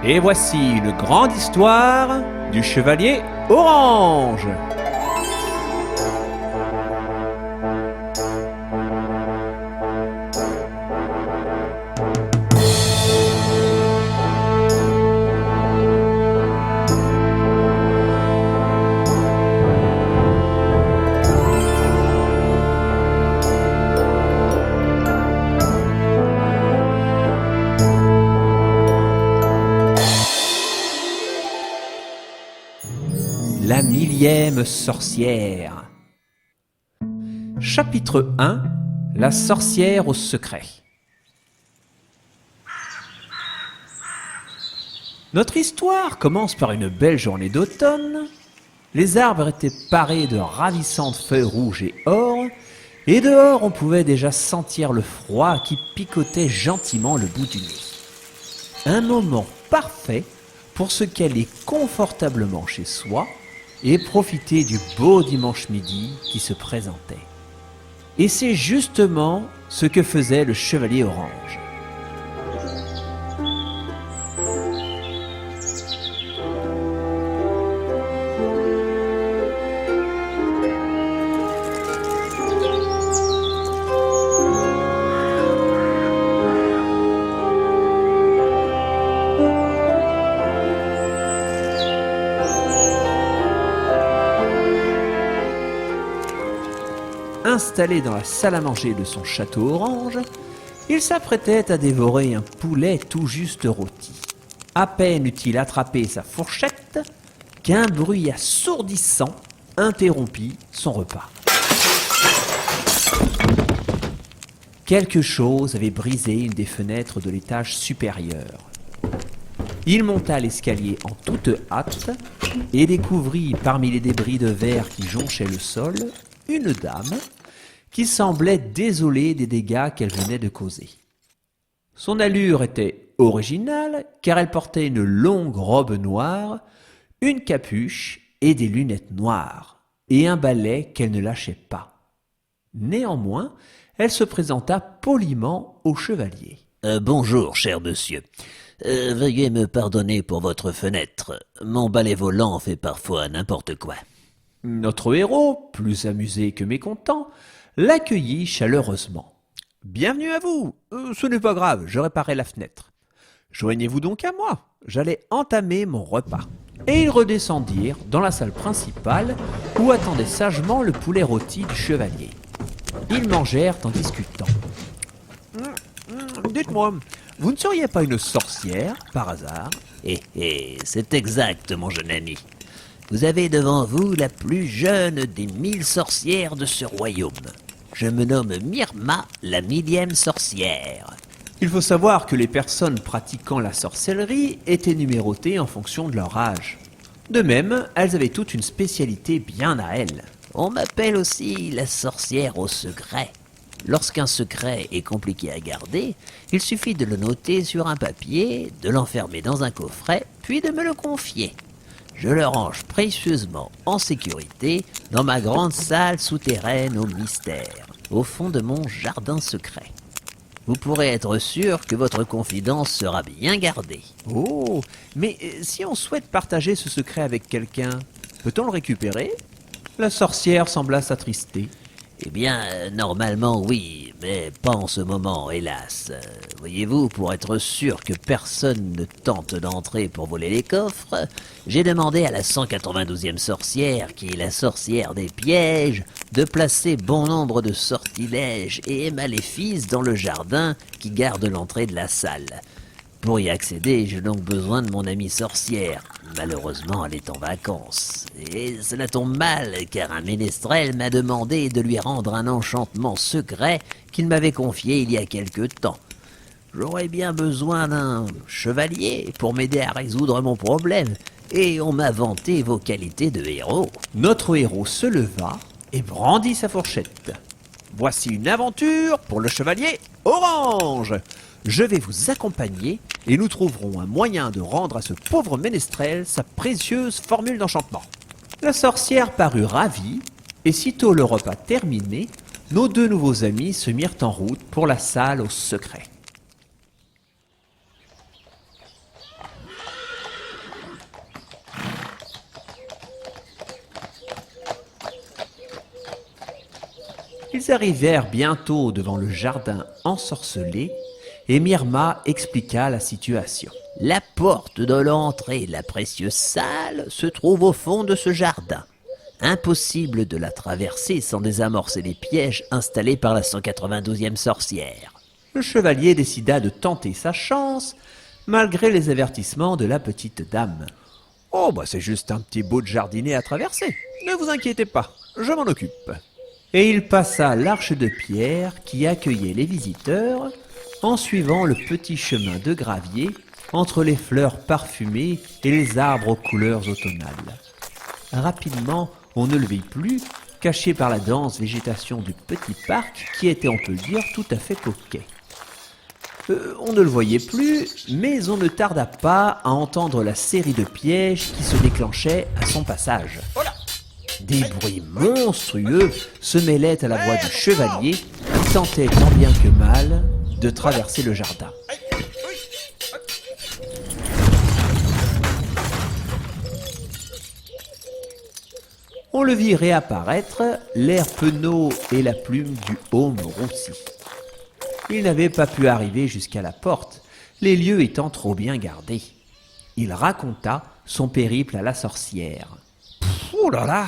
Et voici une grande histoire du chevalier orange. La 1000e sorcière. Chapitre 1. La sorcière au secret. Notre histoire commence par une belle journée d'automne. Les arbres étaient parés de ravissantes feuilles rouges et or, et dehors on pouvait déjà sentir le froid qui picotait gentiment le bout du nez. Un moment parfait pour se caler confortablement chez soi et profiter du beau dimanche midi qui se présentait. Et c'est justement ce que faisait le chevalier orange. Installé dans la salle à manger de son château orange, il s'apprêtait à dévorer un poulet tout juste rôti. À peine eut-il attrapé sa fourchette qu'un bruit assourdissant interrompit son repas. Quelque chose avait brisé une des fenêtres de l'étage supérieur. Il monta l'escalier en toute hâte et découvrit parmi les débris de verre qui jonchaient le sol une dame qui semblait désolée des dégâts qu'elle venait de causer. Son allure était originale car elle portait une longue robe noire, une capuche et des lunettes noires, et un balai qu'elle ne lâchait pas. Néanmoins, elle se présenta poliment au chevalier. Bonjour, cher monsieur. Veuillez me pardonner pour votre fenêtre. Mon balai volant fait parfois n'importe quoi. Notre héros, plus amusé que mécontent, l'accueillit chaleureusement. « Bienvenue à vous, ce n'est pas grave, je réparais la fenêtre. Joignez-vous donc à moi, j'allais entamer mon repas. » Et ils redescendirent dans la salle principale où attendait sagement le poulet rôti du chevalier. Ils mangèrent en discutant. « Dites-moi, vous ne seriez pas une sorcière, par hasard ?» C'est exact, mon jeune ami. Vous avez devant vous la plus jeune des 1000 sorcières de ce royaume. Je me nomme Myrma, la 1000e sorcière. Il faut savoir que les personnes pratiquant la sorcellerie étaient numérotées en fonction de leur âge. De même, elles avaient toutes une spécialité bien à elles. On m'appelle aussi la sorcière au secret. Lorsqu'un secret est compliqué à garder, il suffit de le noter sur un papier, de l'enfermer dans un coffret, puis de me le confier. Je le range précieusement en sécurité dans ma grande salle souterraine au mystère, au fond de mon jardin secret. Vous pourrez être sûr que votre confidence sera bien gardée. Oh, mais si on souhaite partager ce secret avec quelqu'un, peut-on le récupérer ? La sorcière sembla s'attrister. Eh bien, normalement oui, mais pas en ce moment, hélas. Voyez-vous, pour être sûr que personne ne tente d'entrer pour voler les coffres, j'ai demandé à la 192e sorcière, qui est la sorcière des pièges, de placer bon nombre de sortilèges et maléfices dans le jardin qui garde l'entrée de la salle. Pour y accéder, j'ai donc besoin de mon amie sorcière. Malheureusement, elle est en vacances. Et cela tombe mal, car un ménestrel m'a demandé de lui rendre un enchantement secret qu'il m'avait confié il y a quelque temps. J'aurais bien besoin d'un chevalier pour m'aider à résoudre mon problème, et on m'a vanté vos qualités de héros. Notre héros se leva et brandit sa fourchette. « Voici une aventure pour le chevalier orange ! Je vais vous accompagner et nous trouverons un moyen de rendre à ce pauvre ménestrel sa précieuse formule d'enchantement. » La sorcière parut ravie, et sitôt le repas terminé, nos deux nouveaux amis se mirent en route pour la salle au secret. Ils arrivèrent bientôt devant le jardin ensorcelé et Myrma expliqua la situation. La porte de l'entrée de la précieuse salle se trouve au fond de ce jardin. Impossible de la traverser sans désamorcer les pièges installés par la 192e sorcière. Le chevalier décida de tenter sa chance, malgré les avertissements de la petite dame. « Oh, bah c'est juste un petit bout de jardinet à traverser. Ne vous inquiétez pas, je m'en occupe. » Et il passa l'arche de pierre qui accueillait les visiteurs en suivant le petit chemin de gravier entre les fleurs parfumées et les arbres aux couleurs automnales. Rapidement, on ne le vit plus, caché par la dense végétation du petit parc qui était, on peut le dire, tout à fait coquet. On ne le voyait plus, mais on ne tarda pas à entendre la série de pièges qui se déclenchaient à son passage. Des bruits monstrueux se mêlaient à la voix du chevalier qui tentait tant bien que mal de traverser le jardin. On le vit réapparaître, l'air penaud et la plume du aume roussi. Il n'avait pas pu arriver jusqu'à la porte, les lieux étant trop bien gardés. Il raconta son périple à la sorcière. « Oh là là!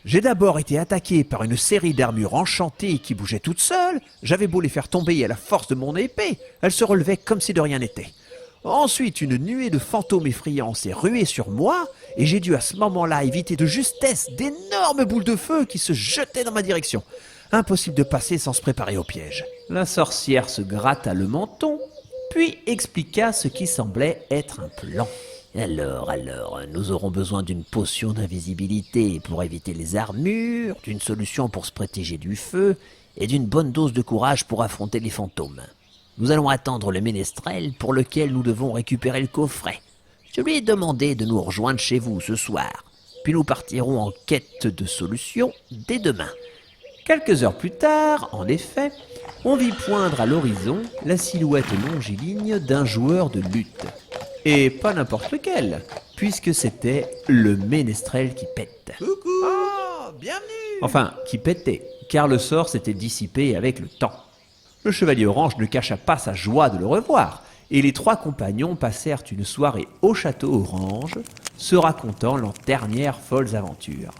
J'ai d'abord été attaqué par une série d'armures enchantées qui bougeaient toutes seules. J'avais beau les faire tomber à la force de mon épée, elles se relevaient comme si de rien n'était. Ensuite, une nuée de fantômes effrayants s'est ruée sur moi et j'ai dû à ce moment-là éviter de justesse d'énormes boules de feu qui se jetaient dans ma direction. Impossible de passer sans se préparer au piège. » La sorcière se gratta le menton, puis expliqua ce qui semblait être un plan. Alors, nous aurons besoin d'une potion d'invisibilité pour éviter les armures, d'une solution pour se protéger du feu et d'une bonne dose de courage pour affronter les fantômes. Nous allons attendre le ménestrel pour lequel nous devons récupérer le coffret. Je lui ai demandé de nous rejoindre chez vous ce soir, puis nous partirons en quête de solutions dès demain. Quelques heures plus tard, en effet, on vit poindre à l'horizon la silhouette longiligne d'un joueur de lutte. Et pas n'importe lequel, puisque c'était le ménestrel qui pète. Coucou! Oh, bienvenue! Enfin, qui pétait, car le sort s'était dissipé avec le temps. Le chevalier orange ne cacha pas sa joie de le revoir, et les trois compagnons passèrent une soirée au château orange, se racontant leurs dernières folles aventures.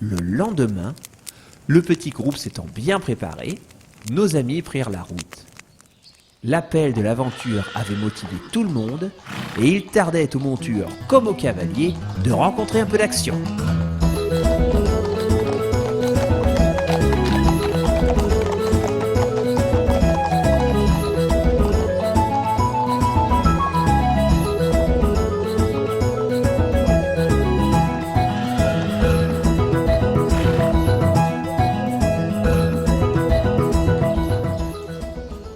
Le lendemain, le petit groupe s'étant bien préparé, nos amis prirent la route. L'appel de l'aventure avait motivé tout le monde et il tardait aux montures comme aux cavaliers de rencontrer un peu d'action.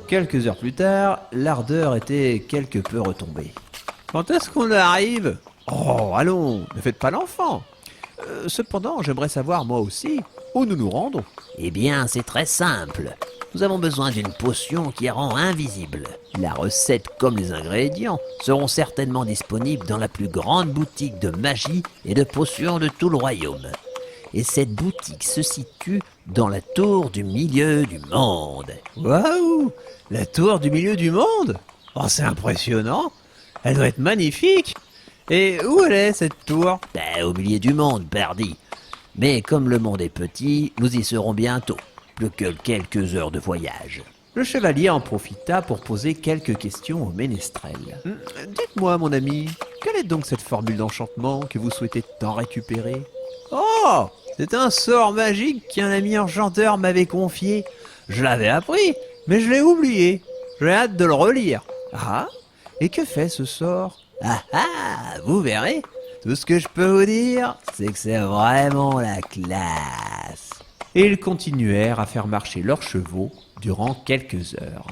Quelques heures plus tard, l'ardeur était quelque peu retombée. « Quand est-ce qu'on arrive ? Oh, allons, ne faites pas l'enfant. Cependant, j'aimerais savoir, moi aussi, où nous nous rendons. » Eh bien, c'est très simple. Nous avons besoin d'une potion qui rend invisible. La recette comme les ingrédients seront certainement disponibles dans la plus grande boutique de magie et de potions de tout le royaume. Et cette boutique se situe dans la tour du milieu du monde. Waouh! La tour du milieu du monde? Oh, c'est impressionnant! Elle doit être magnifique! Et où elle est, cette tour? Au milieu du monde, pardi. Mais comme le monde est petit, nous y serons bientôt. Plus que quelques heures de voyage. Le chevalier en profita pour poser quelques questions au ménestrel. Dites-moi, mon ami, quelle est donc cette formule d'enchantement que vous souhaitez tant récupérer? Oh! C'est un sort magique qu'un ami enchanteur m'avait confié. Je l'avais appris, mais je l'ai oublié. J'ai hâte de le relire. Ah? Et que fait ce sort? Ah ah! Vous verrez. Tout ce que je peux vous dire, c'est que c'est vraiment la classe. Et ils continuèrent à faire marcher leurs chevaux durant quelques heures.